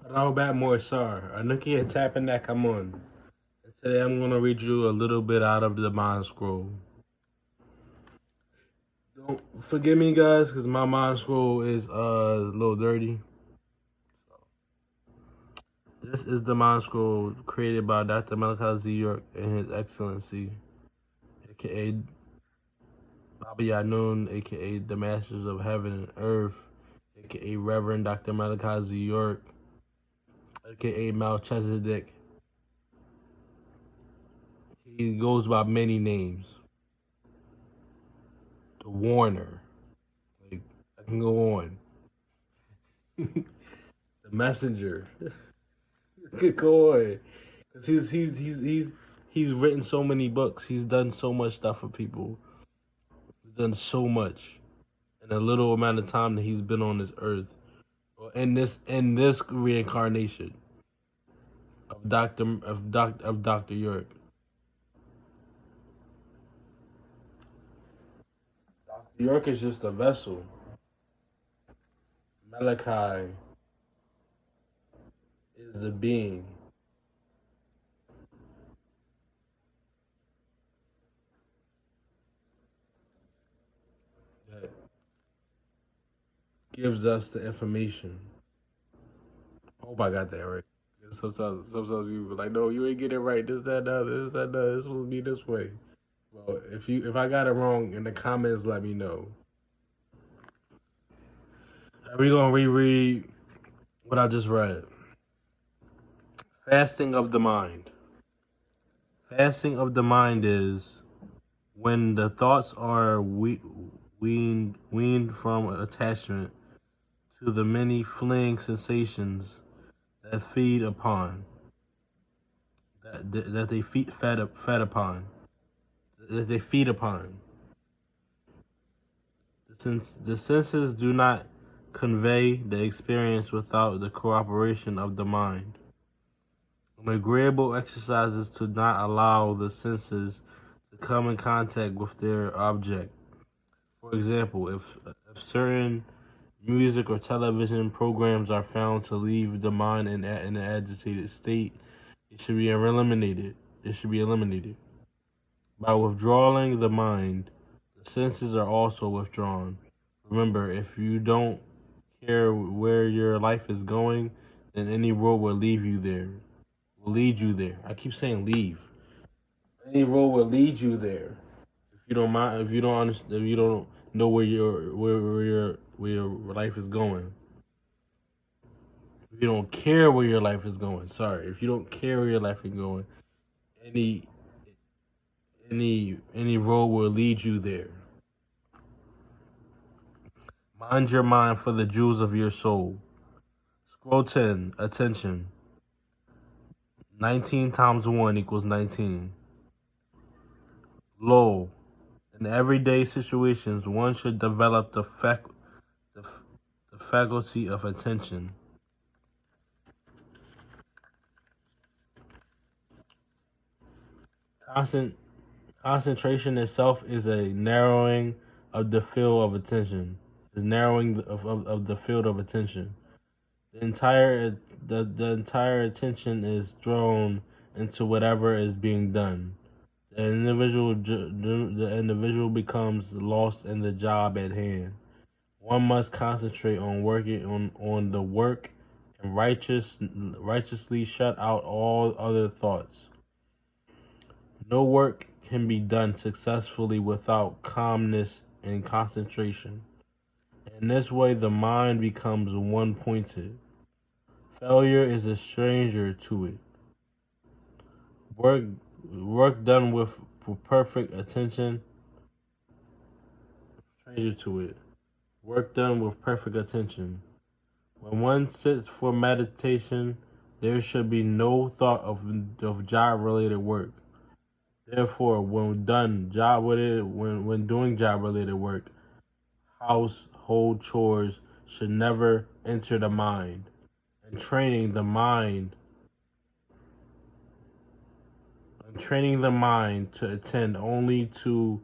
Robert Morsar, Anuki and Tapanak Amun. Today I'm going to read you a little bit out of the Mind Scroll. Don't forgive me, guys, because my Mind Scroll is a little dirty. This is the Mind Scroll created by Dr. Malachi Z. York and His Excellency, aka Baba Yanun, aka the Masters of Heaven and Earth, aka Reverend Dr. Malachi Z. York, aka Melchizedek. He goes by many names. The Warner. Like, I can go on. The Messenger. Could go on. Cause he's written so many books. He's done so much stuff for people. He's done so much in a little amount of time that he's been on this earth. Or in this reincarnation of Doctor York. Doctor York is just a vessel. Malachi is the being that gives us the information. I hope I got that right. Sometimes people be like, no, you ain't get it right. This, that, that, this, that, that. It's supposed to be this way. Well, if I got it wrong in the comments, let me know. Are we gonna reread what I just read? Fasting of the mind. Fasting of the mind is when the thoughts are weaned from attachment to the many fleeing sensations that feed upon that they fed upon that they feed upon. The senses do not convey the experience without the cooperation of the mind. An agreeable exercise is to not allow the senses to come in contact with their object. For example, if certain music or television programs are found to leave the mind in an agitated state, it should be eliminated. It should be eliminated. By withdrawing the mind, the senses are also withdrawn. Remember, if you don't care where your life is going, then any road will leave you there. Will lead you there. I keep saying leave. Any road will lead you there. If you don't mind, if you don't understand, if you don't know where your life is going, if you don't care where your life is going, sorry, if you don't care where your life is going, any any road will lead you there. Mind your mind for the jewels of your soul. Scroll 10, attention. 19 times 1 equals 19. Lo, in everyday situations, one should develop the, the faculty of attention. Constant concentration itself is a narrowing of the field of attention. Is narrowing of the field of attention. The entire the entire attention is thrown into whatever is being done. The individual becomes lost in the job at hand. One must concentrate on working on the work and righteously shut out all other thoughts. No work can be done successfully without calmness and concentration. In this way, the mind becomes one pointed. Failure is a stranger to it. Work, work done with perfect attention, stranger to it. Work done with perfect attention. When one sits for meditation, there should be no thought of job related work. Therefore, when doing job related work, household chores should never enter the mind. And training the mind to attend only to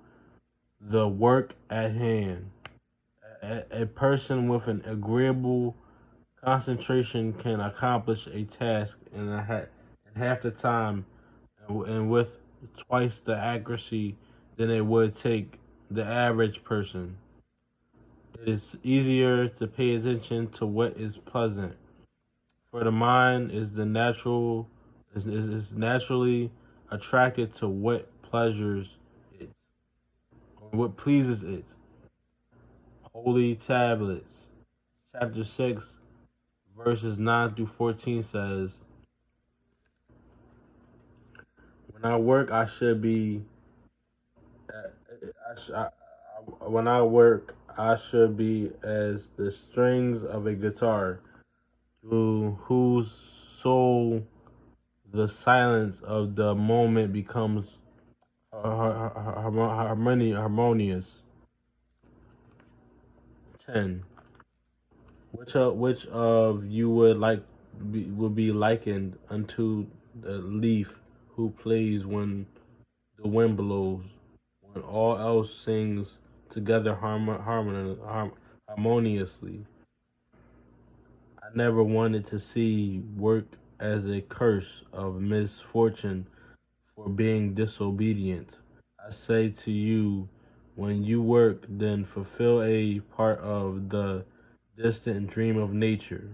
the work at hand. A person with an agreeable Concentration can accomplish a task in half the time and with twice the accuracy than it would take the average person. It is easier to pay attention to what is pleasant, for the mind is naturally attracted to what pleasures it or what pleases it. Holy Tablets, chapter 6, verses 9 through 14 says, "When I work, I should be. When I work, I should be as the strings of a guitar, through whose soul the silence of the moment becomes harmonious." 10. Which of you would be likened unto the leaf who plays when the wind blows, when all else sings together harmoniously? I never wanted to see work as a curse of misfortune for being disobedient. I say to you, when you work, then fulfill a part of the distant dream of nature.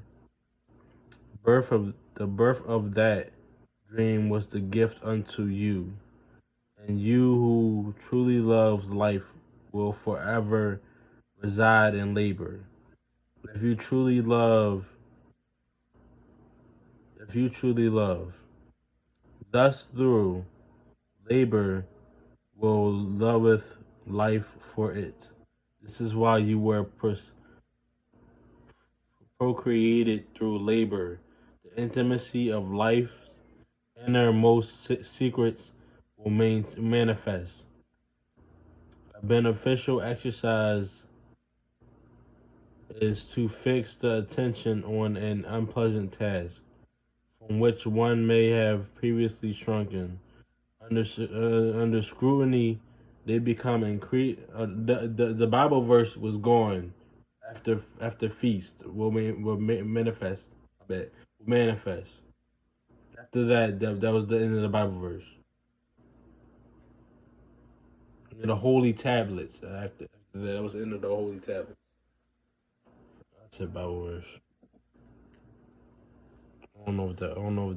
Birth of that dream was the gift unto you, and you who truly loves life will forever reside in labor. If you truly love, if you truly love, thus through labor will loveth life for it. This is why you were procreated through labor. The intimacy of life's innermost secrets will manifest. A beneficial exercise is to fix the attention on an unpleasant task from which one may have previously shrunken. Under scrutiny, they become increased. The Bible verse was gone after feast will manifest. I bet will manifest. After that was the end of the Bible verse. The holy tablets. After that was the end of the holy tablets. That's a Bible verse. I don't know if the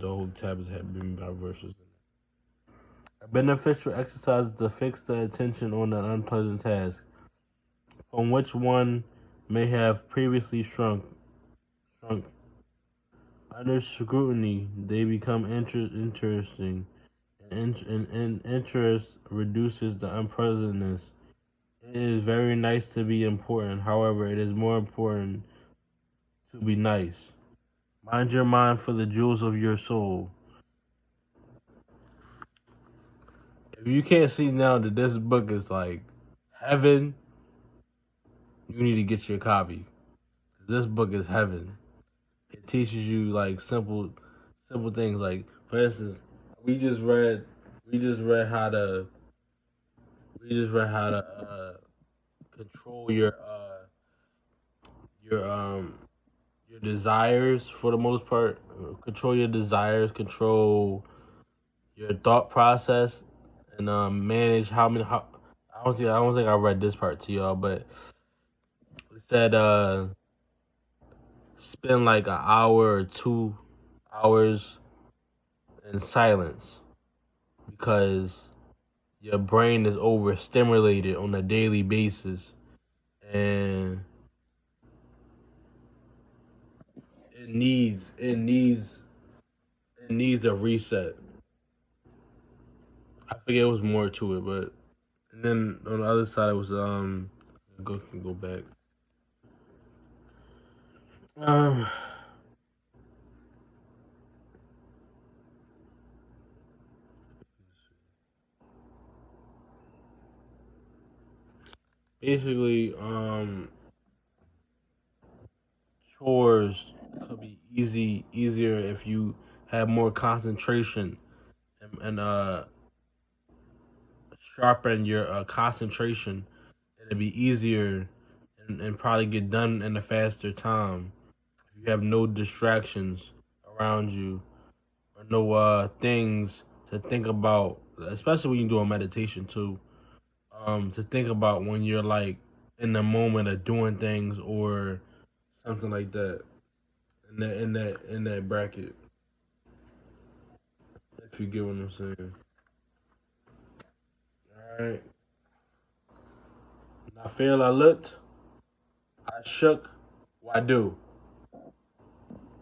holy tablets had been Bible verses. A beneficial exercise is to fix the attention on an unpleasant task from which one may have previously shrunk. Under scrutiny, they become interesting, and interest reduces the unpleasantness. It is very nice to be important. However, it is more important to be nice. Mind your mind for the jewels of your soul. If you can't see now that this book is like heaven, you need to get your copy. This book is heaven. It teaches you like simple things. Like for instance, we just read we just read how to we just read how to control your your desires for the most part. Control your desires. Control your thought process, and manage how many. I don't think I read this part to y'all, but it said spend like an hour or 2 hours in silence because your brain is overstimulated on a daily basis, and it needs a reset. I forget it was more to it, but and then on the other side it was go back. Um, basically chores could be easier if you have more concentration and sharpen your concentration. It'd be easier and probably get done in a faster time You have no distractions around you, or no things to think about, especially when you're doing meditation too. To think about when you're like in the moment of doing things or something like that. In that bracket, if you get what I'm saying. All right. I feel I looked, I shook, Wadu.